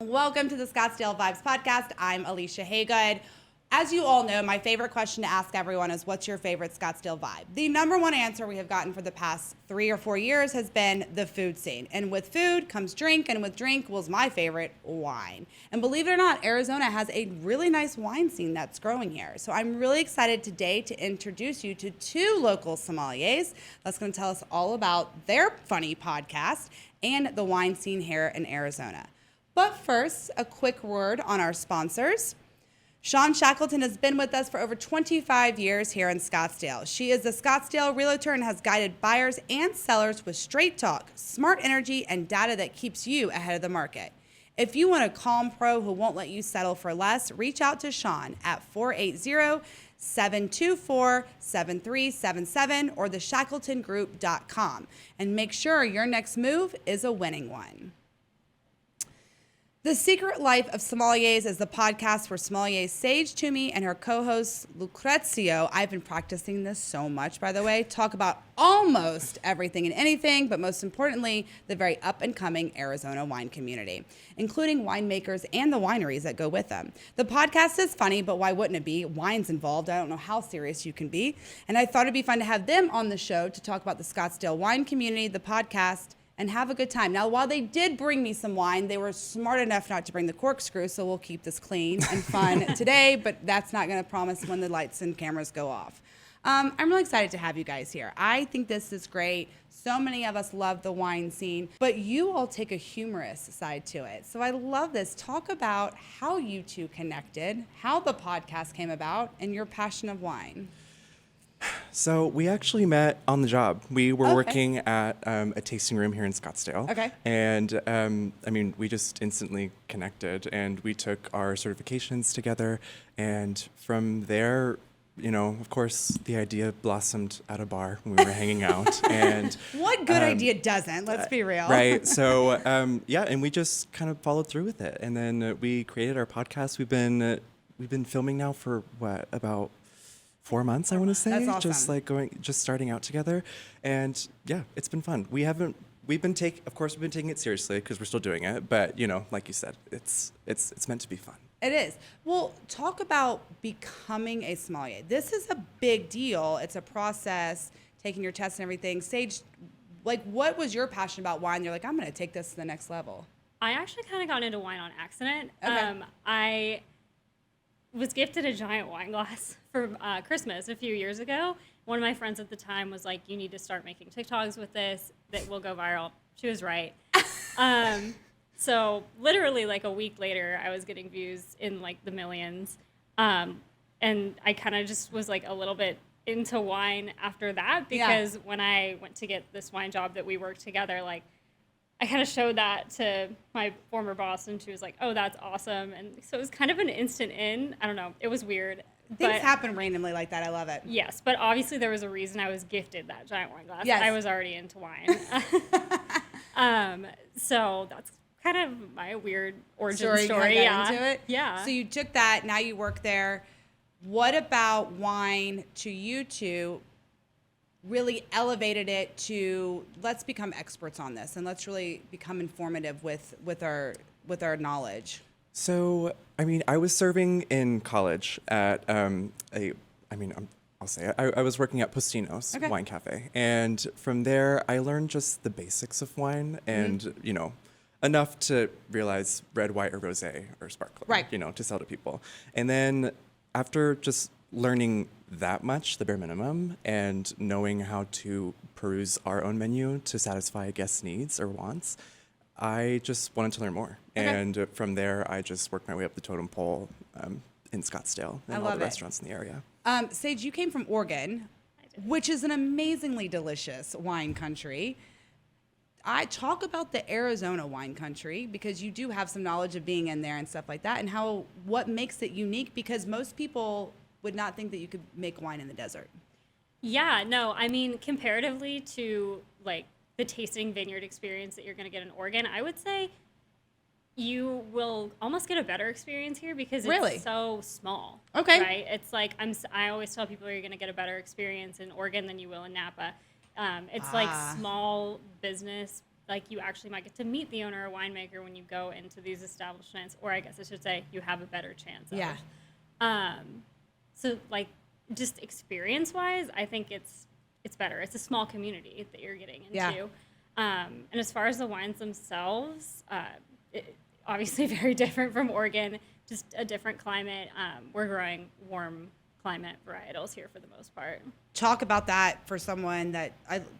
Welcome to the Scottsdale Vibes podcast. I'm Alicia Haygood. As you all know, my favorite question to ask everyone is, what's your favorite Scottsdale vibe? The number one answer we have gotten for the past 3 or 4 years has been the food scene. And with food comes drink, and with drink was my favorite, wine. And believe it or not, Arizona has a really nice wine scene that's growing here. So I'm really excited today to introduce you to 2 local sommeliers that's going to tell us all about their funny podcast and the wine scene here in Arizona. But first, a quick word on our sponsors. Shawn Shackelton has been with us for over 25 years here in Scottsdale. She is a Scottsdale realtor and has guided buyers and sellers with straight talk, smart energy, and data that keeps you ahead of the market. If you want a calm pro who won't let you settle for less, reach out to Shawn at 480-724-7377 or theshackletongroup.com and make sure your next move is a winning one. The Secret Life of Sommeliers is the podcast where Sommeliers Sage Toomey and her co-host Lucrezio, I've been practicing this so much, by the way, talk about almost everything and anything, but most importantly, the very up-and-coming Arizona wine community, including winemakers and the wineries that go with them. The podcast is funny, but why wouldn't it be? Wine's involved. I don't know how serious you can be. And I thought it'd be fun to have them on the show to talk about the Scottsdale wine community, the podcast, and have a good time. Now, while they did bring me some wine, they were smart enough not to bring the corkscrew, so we'll keep this clean and fun today, but that's not gonna promise when the lights and cameras go off. I'm really excited to have you guys here. I think this is great. So many of us love the wine scene, but you all take a humorous side to it. So I love this. Talk about how you two connected, how the podcast came about, and your passion of wine. So we actually met on the job. We were working at a tasting room here in Scottsdale. Okay. And we just instantly connected, and we took our certifications together. And from there, of course, the idea blossomed at a bar when we were hanging out. And what good idea doesn't? Let's be real. Right. So and we just kind of followed through with it. And then we created our podcast. We've been filming now for about 4 months, I want to say. That's awesome. Just starting out together, and yeah, it's been fun. We've been taking it seriously because we're still doing it, but like you said, it's meant to be fun. It is. Well, talk about becoming a sommelier. This is a big deal. It's a process, taking your tests and everything. Sage, what was your passion about wine? You're like, I'm going to take this to the next level. I actually kind of got into wine on accident. Okay. I was gifted a giant wine glass for Christmas a few years ago. One of my friends at the time was like, you need to start making TikToks with this that will go viral. She was right. So literally like a week later, I was getting views in like the millions. And I kind of just was like a little bit into wine after that because when I went to get this wine job that we worked together, like I kind of showed that to my former boss, and she was like, oh, that's awesome. And so it was kind of an instant in. I don't know. It was weird. Things happen randomly like that. I love it. Yes, but obviously there was a reason I was gifted that giant wine glass. Yes. I was already into wine. So that's kind of my weird origin story. Into it. Yeah. So you took that. Now you work there. What about wine to you two really elevated it to let's become experts on this and let's really become informative with our knowledge? So, I was serving in college at I was working at Postino's Wine Cafe. And from there, I learned just the basics of wine and, enough to realize red, white, or rosé or sparkling, right. To sell to people. And then after just learning that much, the bare minimum, and knowing how to peruse our own menu to satisfy a guest's needs or wants, I just wanted to learn more. Okay. And from there, I just worked my way up the totem pole in Scottsdale and all the restaurants in the area. Sage, you came from Oregon, which is an amazingly delicious wine country. I talk about the Arizona wine country because you do have some knowledge of being in there and stuff like that, and what makes it unique, because most people would not think that you could make wine in the desert. Yeah, no, comparatively to like the tasting vineyard experience that you're going to get in Oregon, I would say you will almost get a better experience here because it's so small. Okay. Right? It's like I always tell people you're going to get a better experience in Oregon than you will in Napa. It's like small business like you actually might get to meet the owner or winemaker when you go into these establishments, or I guess I should say you have a better chance of. Yeah. So like just experience wise, I think it's better. It's a small community that you're getting into. Yeah. And as far as the wines themselves, obviously very different from Oregon, just a different climate. We're growing warm climate varietals here for the most part. Talk about that for someone that,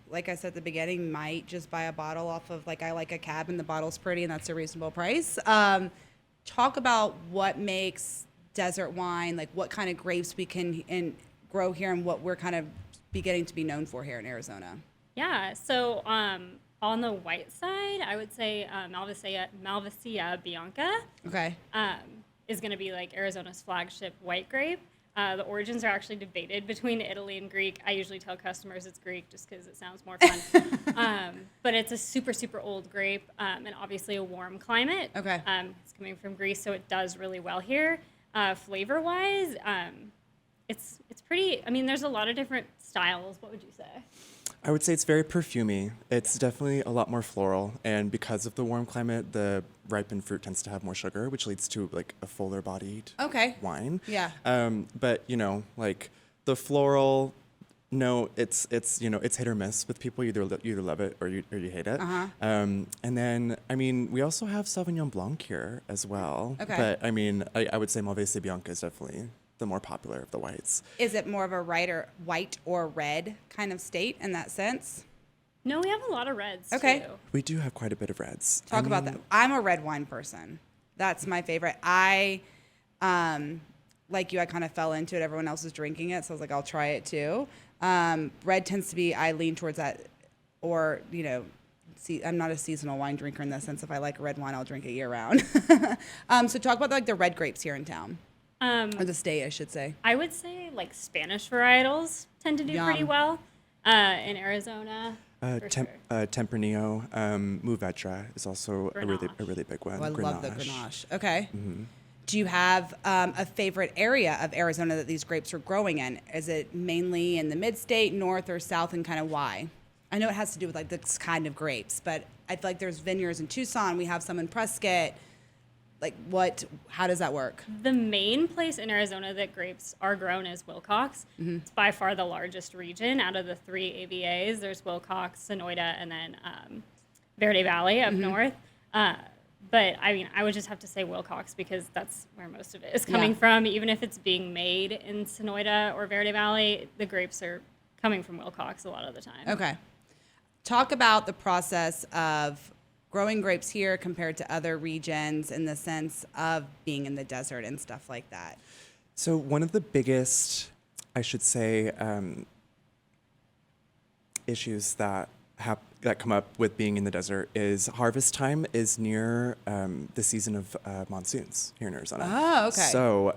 like I said at the beginning, might just buy a bottle off of, like, I like a cab and the bottle's pretty and that's a reasonable price. Talk about what makes desert wine, like what kind of grapes we can grow here and what we're kind of beginning to be known for here in Arizona. Yeah, so on the white side, I would say Malvasia Bianca Okay. is going to be like Arizona's flagship white grape. The origins are actually debated between Italy and Greek. I usually tell customers it's Greek just because it sounds more fun. But it's a super, super old grape and obviously a warm climate. Okay. It's coming from Greece, so it does really well here. Flavor-wise, it's pretty, I mean, there's a lot of different styles. What would you say? I would say it's very perfumey. It's definitely a lot more floral, and because of the warm climate, the ripened fruit tends to have more sugar, which leads to like a fuller bodied wine. Yeah. But like the floral, no, it's hit or miss with people. You either love it or you hate it. Uh-huh. And then I mean we also have Sauvignon Blanc here as well. Okay. But I mean I would say Malvasia Bianca is definitely the more popular of the whites. Is it more of a white or red kind of state in that sense? No, we have a lot of reds Okay. too. We do have quite a bit of reds. Talk about that. I'm a red wine person. That's my favorite. I, like you, I kind of fell into it. Everyone else is drinking it, so I was like, I'll try it too. Red tends to be, I lean towards that, or, see, I'm not a seasonal wine drinker in that sense. If I like red wine, I'll drink it year round. So talk about like the red grapes here in town. Or the state, I should say. I would say like Spanish varietals tend to do pretty Yum. well in Arizona. For sure. Tempranillo, Mourvedre is also a really big one. Oh, I love the Grenache. Grenache. Okay. Mm-hmm. Do you have a favorite area of Arizona that these grapes are growing in? Is it mainly in the mid-state, north, or south, and kind of why? I know it has to do with like this kind of grapes, but I feel like there's vineyards in Tucson. We have some in Prescott. Like how does that work? The main place in Arizona that grapes are grown is Wilcox. Mm-hmm. It's by far the largest region out of the 3 AVAs. There's Wilcox, Sonoita, and then Verde Valley up north. But I mean, I would just have to say Wilcox because that's where most of it is coming from. Even if it's being made in Sonoita or Verde Valley, the grapes are coming from Wilcox a lot of the time. Okay. Talk about the process of growing grapes here compared to other regions in the sense of being in the desert and stuff like that. So one of the biggest, I should say, issues that come up with being in the desert is harvest time is near the season of monsoons here in Arizona. Oh, okay. So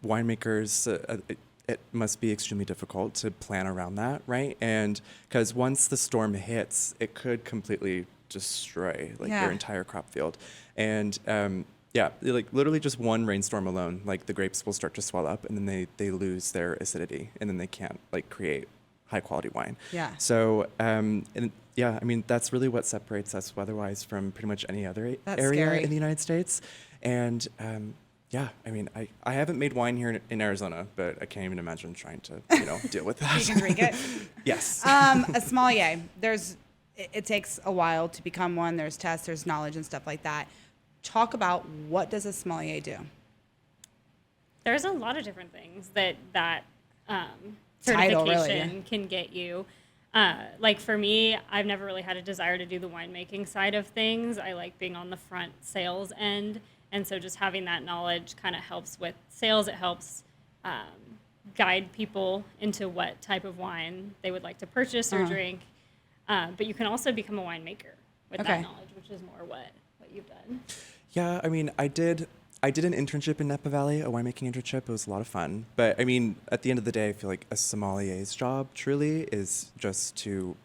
winemakers, it must be extremely difficult to plan around that, right? And because once the storm hits, it could completely destroy your entire crop field. And like literally just one rainstorm alone, like the grapes will start to swell up and then they lose their acidity and then they can't like create high quality wine. Yeah. So I mean that's really what separates us weather-wise from pretty much any other That's area scary. in the United States. And I mean I haven't made wine here in Arizona, but I can't even imagine trying to deal with that. You can drink it. Yes. A sommelier, it takes a while to become one. There's tests, there's knowledge and stuff like that. Talk about what does a sommelier do? There's a lot of different things that Title, certification really, can get you. Like for me, I've never really had a desire to do the winemaking side of things. I like being on the front sales end. And so just having that knowledge kind of helps with sales. It helps guide people into what type of wine they would like to purchase or drink. But you can also become a winemaker with that knowledge, which is more what you've done. Yeah, I mean, I did an internship in Napa Valley, a winemaking internship. It was a lot of fun. But I mean, at the end of the day, I feel like a sommelier's job truly is just to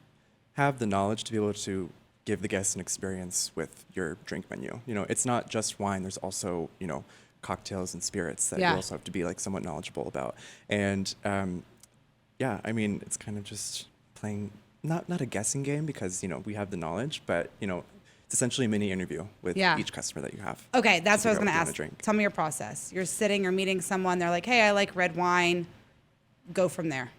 have the knowledge to be able to give the guests an experience with your drink menu. It's not just wine. There's also, cocktails and spirits that you also have to be like somewhat knowledgeable about. And I mean, it's kind of just playing not a guessing game because, we have the knowledge, but, it's essentially a mini interview with each customer that you have. Okay, that's what I was figure going out to what ask. they wanna drink. Tell me your process. You're sitting or meeting someone. They're like, hey, I like red wine. Go from there.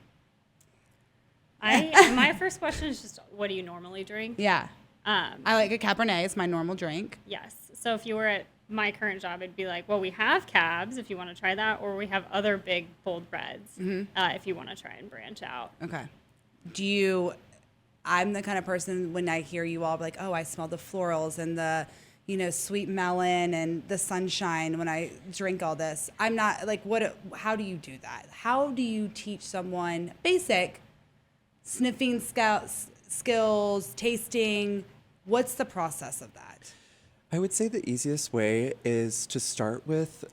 My first question is just, what do you normally drink? Yeah. I like a Cabernet. It's my normal drink. Yes. So if you were at my current job, it'd be like, well, we have cabs if you want to try that, or we have other big, bold reds if you want to try and branch out. Okay. I'm the kind of person when I hear you all be like, oh, I smell the florals and the, sweet melon and the sunshine when I drink all this. I'm not like, how do you do that? How do you teach someone basic sniffing skills, tasting? What's the process of that? I would say the easiest way is to start with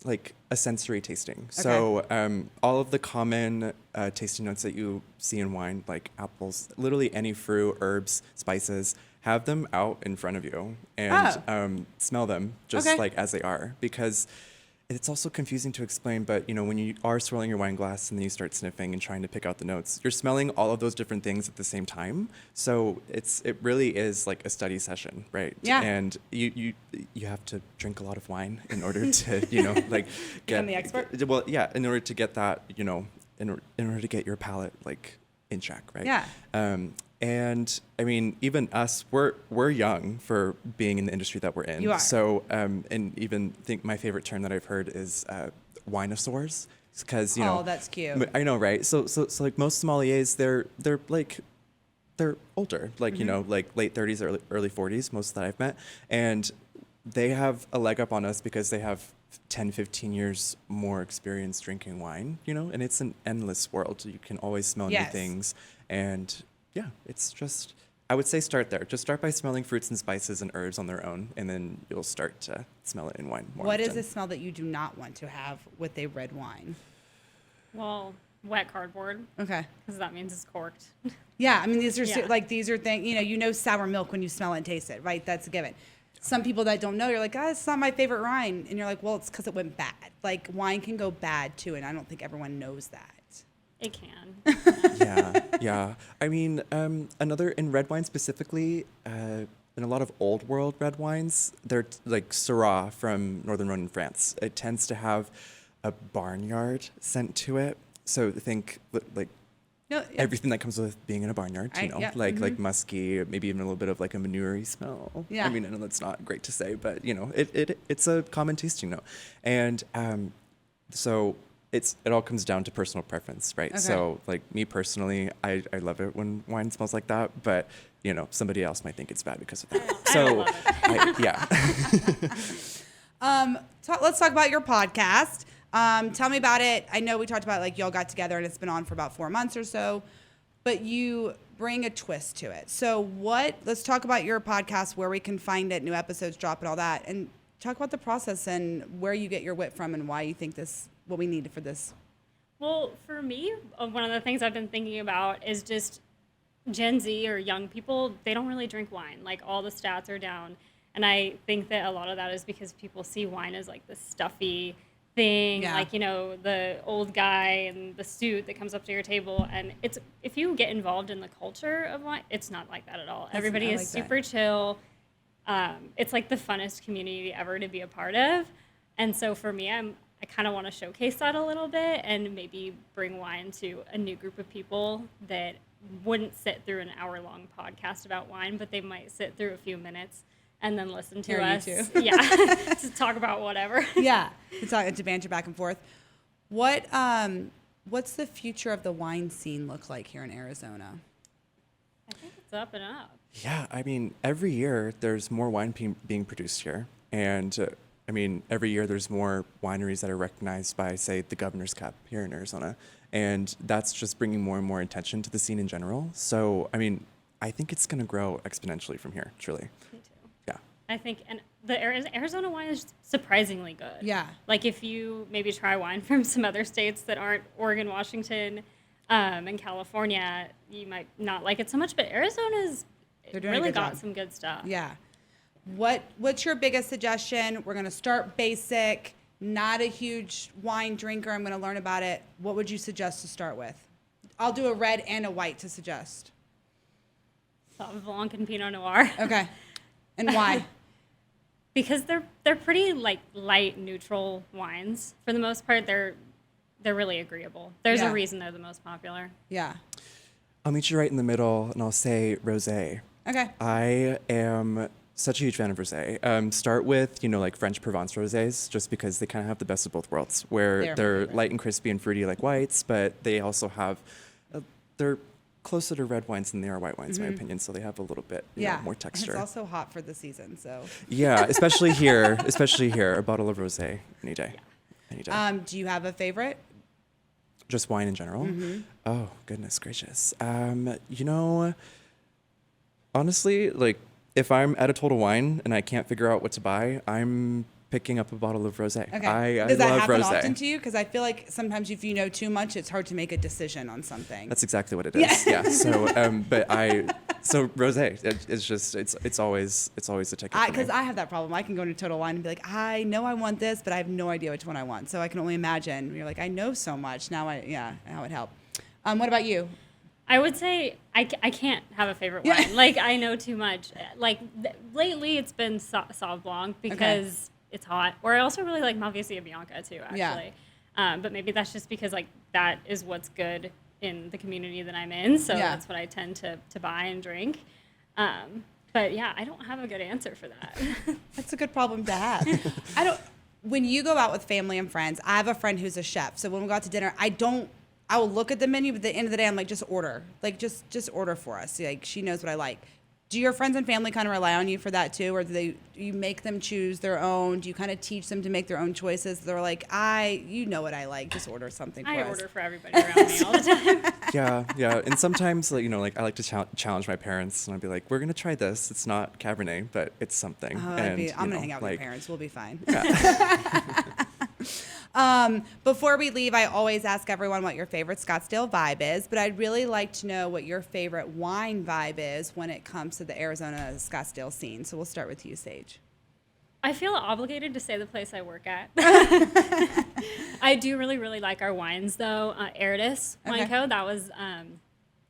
like a sensory tasting. Okay. So all of the common tasting notes that you see in wine, like apples, literally any fruit, herbs, spices, have them out in front of you and smell them just Okay. like as they are, because it's also confusing to explain, but when you are swirling your wine glass and then you start sniffing and trying to pick out the notes, you're smelling all of those different things at the same time. So it really is like a study session, right? Yeah. And you have to drink a lot of wine in order to like Become the expert? Well, yeah, in order to get that, in order to get your palate like in check, right? Yeah. And I mean, even us, we're young for being in the industry that we're in. You are. So, and even think my favorite term that I've heard is winosaurs, because Oh, that's cute. I know, right? So like most sommeliers, they're older, like like late 30s, early 40s, most that I've met, and they have a leg up on us because they have 10, 15 years more experience drinking wine, and it's an endless world. You can always smell Yes. new things, and yeah, it's just, I would say start there. Just start by smelling fruits and spices and herbs on their own, and then you'll start to smell it in wine more What is often. a smell that you do not want to have with a red wine? Well, wet cardboard, Okay. because that means it's corked. Yeah, I mean, these are Yeah. these are things, you know sour milk when you smell it and taste it, right? That's a given. Some people that don't know, you're like, it's not my favorite wine. And you're like, well, it's because it went bad. Like, wine can go bad, too, and I don't think everyone knows that. It can. Yeah. I mean, in red wine specifically, in a lot of old world red wines, they're like Syrah from Northern Rhone in France. It tends to have a barnyard scent to it. So think like No, yeah. everything that comes with being in a barnyard, Yeah. like musky, maybe even a little bit of like a manure-y smell. Yeah. I mean, I know that's not great to say, but it's a common tasting note. And so it all comes down to personal preference, right? Okay. So like me personally, I love it when wine smells like that, but somebody else might think it's bad because of that. So yeah. Let's talk about your podcast. Tell me about it. I know we talked about like y'all got together and it's been on for about 4 months or so, but you bring a twist to it. So let's talk about your podcast, where we can find it, new episodes drop and all that, and talk about the process and where you get your wit from and why you think what we need for this. Well, for me, one of the things I've been thinking about is just Gen Z or young people, they don't really drink wine. Like, all the stats are down. And I think that a lot of that is because people see wine as like this stuffy thing, Yeah. like, the old guy in the suit that comes up to your table. And if you get involved in the culture of wine, it's not like that at all. Everybody I is like that. super chill. It's like the funnest community ever to be a part of. And so for me, I kind of want to showcase that a little bit and maybe bring wine to a new group of people that wouldn't sit through an hour-long podcast about wine, but they might sit through a few minutes and then listen to Hear you us. too. Yeah, to talk about whatever. Yeah, to banter back and forth. What's the future of the wine scene look like here in Arizona? I think it's up and up. Yeah, I mean, every year there's more wine being produced here. And I mean, every year there's more wineries that are recognized by, say, the Governor's Cup here in Arizona. And that's just bringing more and more attention to the scene in general. So, I mean, I think it's going to grow exponentially from here, truly. Me too. Yeah. I think, and the Arizona wine is surprisingly good. Yeah. Like, if you maybe try wine from some other states that aren't Oregon, Washington, and California, you might not like it so much. But Arizona's They're doing a really good got job. some good stuff. Yeah. What's your biggest suggestion? We're going to start basic, not a huge wine drinker. I'm going to learn about it. What would you suggest to start with? I'll do a red and a white to suggest. Sauv Blanc and Pinot Noir. Okay. And why? Because they're pretty like light, neutral wines. For the most part, they're really agreeable. There's Yeah. a reason they're the most popular. Yeah. I'll meet you right in the middle, and I'll say rosé. Okay. I am such a huge fan of rosé. Start with, like French Provence rosés, just because they kind of have the best of both worlds, where They're my they're favorite. light and crispy and fruity like whites, but they also have, they're closer to red wines than they are white wines, in my opinion, so they have a little bit more texture. It's also hot for the season, so. Yeah, especially here, a bottle of rosé any day. Any day. Do you have a favorite? Just wine in general? Oh, goodness gracious. Honestly, like, if I'm at a Total Wine and I can't figure out what to buy, I'm picking up a bottle of rosé. Okay. I Does that love happen rosé. often to you? Because I feel like sometimes if you know too much, it's hard to make a decision on something. That's exactly what it is. Yeah. So, so rosé, it's always a ticket for me. Because I have that problem. I can go into Total Wine and be like, I know I want this, but I have no idea which one I want. So I can only imagine. You're like, I know so much. Now how it help. What about you? I would say I can't have a favorite wine. Like, I know too much. Like, lately it's been Sauv Blanc because it's hot. Or I also really like Malvasia Bianca, too, actually. Yeah. But maybe that's just because, like, that is what's good in the community that I'm in. So that's what I tend to buy and drink. But, yeah, I don't have a good answer for that. That's a good problem to have. When you go out with family and friends, I have a friend who's a chef. So when we go out to dinner, I will look at the menu, but at the end of the day, I'm like, just order. Like, just order for us. Like, she knows what I like. Do your friends and family kind of rely on you for that too? Or do you make them choose their own? Do you kind of teach them to make their own choices? They're like, you know what I like. Just order something for us. I order for everybody around me all the time. Yeah. And sometimes, I like to challenge my parents, and I'll be like, we're going to try this. It's not Cabernet, but it's something. I'm going to hang out with your parents. We'll be fine. Before we leave, I always ask everyone what your favorite Scottsdale vibe is, but I'd really like to know what your favorite wine vibe is when it comes to the Arizona Scottsdale scene. So we'll start with you, Sage. I feel obligated to say the place I work at. I do really, really like our wines, though. Aridus Wine Co. That was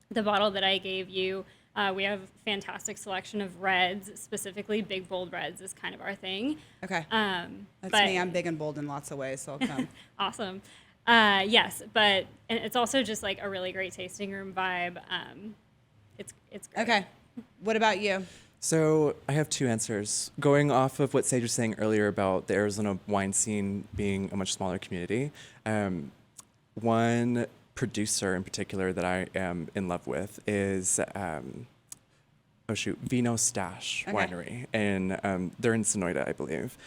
the bottle that I gave you. We have a fantastic selection of reds, specifically big, bold reds is kind of our thing. Okay. That's me. I'm big and bold in lots of ways, so I'll come. Awesome. Yes, and it's also just like a really great tasting room vibe. It's great. Okay. What about you? So I have two answers. Going off of what Sage was saying earlier about the Arizona wine scene being a much smaller community, one producer in particular that I am in love with is Vino Stash Winery, and they're in Sonoyta, I believe.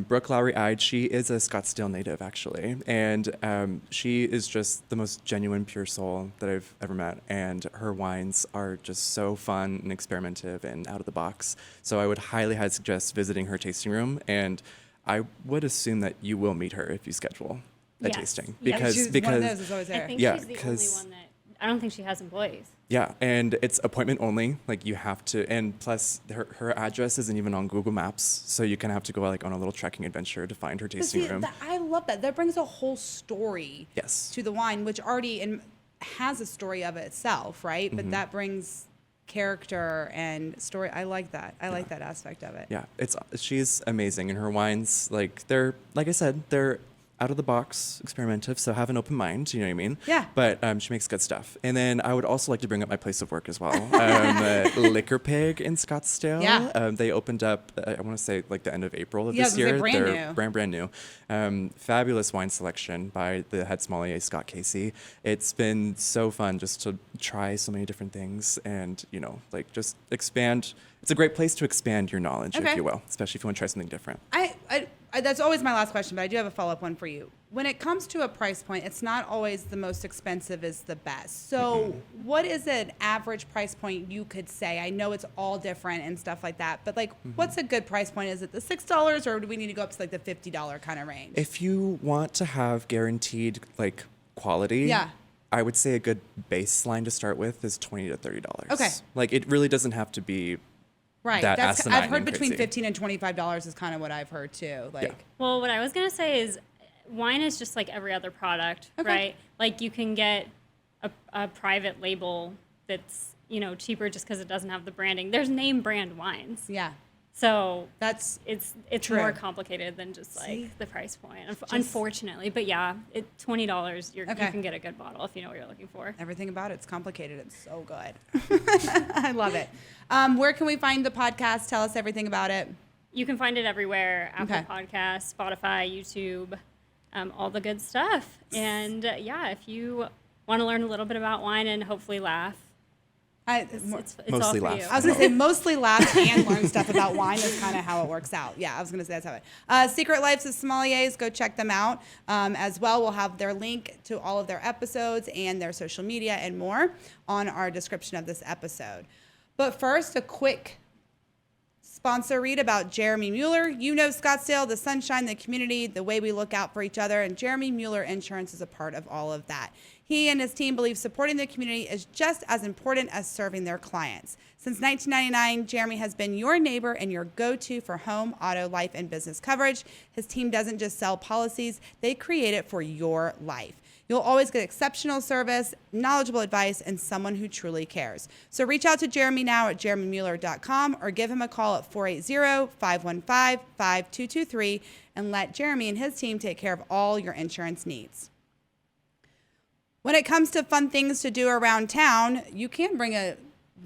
Brooke Lowry-Ide, she is a Scottsdale native, actually, and she is just the most genuine, pure soul that I've ever met, and her wines are just so fun and experimentative and out of the box. So I would highly suggest visiting her tasting room, and I would assume that you will meet her if you schedule a tasting, because she's one of those that's always I there. think Yeah, she's the only 'cause- one that I don't think she has employees. Yeah, and it's appointment only. Like, you have to, and plus her address isn't even on Google Maps, so you kind of have to go like on a little trekking adventure to find her But tasting see, room. I love that. That brings a whole story Yes. to the wine, which already has a story of itself, right? But that brings character and story. I like that. I like that aspect of it. Yeah, she's amazing, and her wines, like I said, they're out of the box, experimentative, so have an open mind, you know what I mean? Yeah. But she makes good stuff. And then I would also like to bring up my place of work as well. Liquor Pig in Scottsdale. Yeah. They opened up, I want to say, like the end of April of Yeah, this year. brand They're new. brand new. Fabulous wine selection by the head sommelier, Scott Casey. It's been so fun just to try so many different things and, just expand. It's a great place to expand your knowledge, if you will, especially if you want to try something different. That's always my last question, but I do have a follow-up one for you. When it comes to a price point, it's not always the most expensive is the best. So what is an average price point you could say? I know it's all different and stuff like that, but what's a good price point? Is it the $6 or do we need to go up to like the $50 kind of range? If you want to have guaranteed quality, I would say a good baseline to start with is $20 to $30. Okay. Like, it really doesn't have to be Right. that asinine I've heard and between crazy. $15 and $25 is kind of what I've heard too. Well, what I was going to say is wine is just like every other product, right? Like, you can get a private label that's, cheaper just because it doesn't have the branding. There's name brand wines. Yeah. So That's it's true. more complicated than just like the price point, unfortunately. But yeah, $20 you can get a good bottle if you know what you're looking for. everything about it's complicated. It's so good. I love it. Where can we find the podcast? Tell us everything about it. You can find it everywhere: Apple Okay. Podcasts, Spotify, YouTube, all the good stuff. And if you want to learn a little bit about wine and hopefully laugh, it's all Mostly for laugh. you. I was going to say mostly laugh and learn stuff about wine. That's kind of how it works out. Yeah, I was going to say that's how it. Secret Lives of Sommeliers, go check them out as well. We'll have their link to all of their episodes and their social media and more on our description of this episode. But first, a quick sponsor read about Jeremy Mueller. You know Scottsdale, the sunshine, the community, the way we look out for each other, and Jeremy Mueller Insurance is a part of all of that. He and his team believe supporting the community is just as important as serving their clients. Since 1999, Jeremy has been your neighbor and your go-to for home, auto, life, and business coverage. His team doesn't just sell policies, they create it for your life. You'll always get exceptional service, knowledgeable advice, and someone who truly cares. So reach out to Jeremy now at jeremymueller.com or give him a call at 480-515-5223 and let Jeremy and his team take care of all your insurance needs. When it comes to fun things to do around town, you can bring a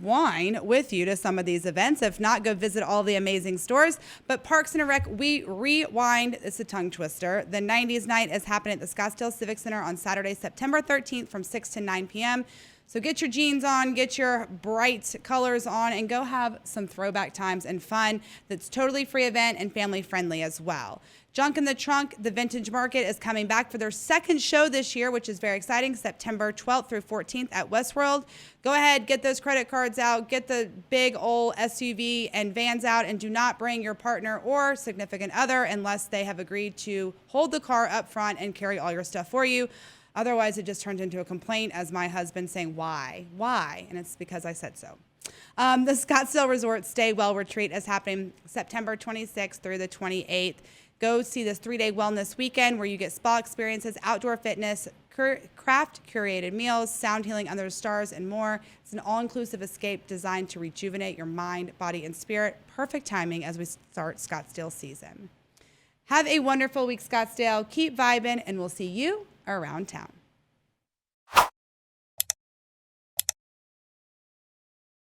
wine with you to some of these events. If not, go visit all the amazing stores. But Parks and Rec, we rewind. It's a tongue twister. The 90s night is happening at the Scottsdale Civic Center on Saturday, September 13th from 6 to 9 p.m. So get your jeans on, get your bright colors on, and go have some throwback times and fun. That's totally free event and family friendly as well. Junk in the Trunk, the Vintage Market, is coming back for their second show this year, which is very exciting, September 12th through 14th at Westworld. Go ahead, get those credit cards out, get the big old SUV and vans out, and do not bring your partner or significant other unless they have agreed to hold the car up front and carry all your stuff for you. Otherwise, it just turns into a complaint as my husband saying, why? And it's because I said so. The Scottsdale Resort Stay Well Retreat is happening September 26th through the 28th. Go see this 3-day wellness weekend where you get spa experiences, outdoor fitness, craft curated meals, sound healing under the stars, and more. It's an all-inclusive escape designed to rejuvenate your mind, body, and spirit. Perfect timing as we start Scottsdale season. Have a wonderful week, Scottsdale. Keep vibing, and we'll see you around town.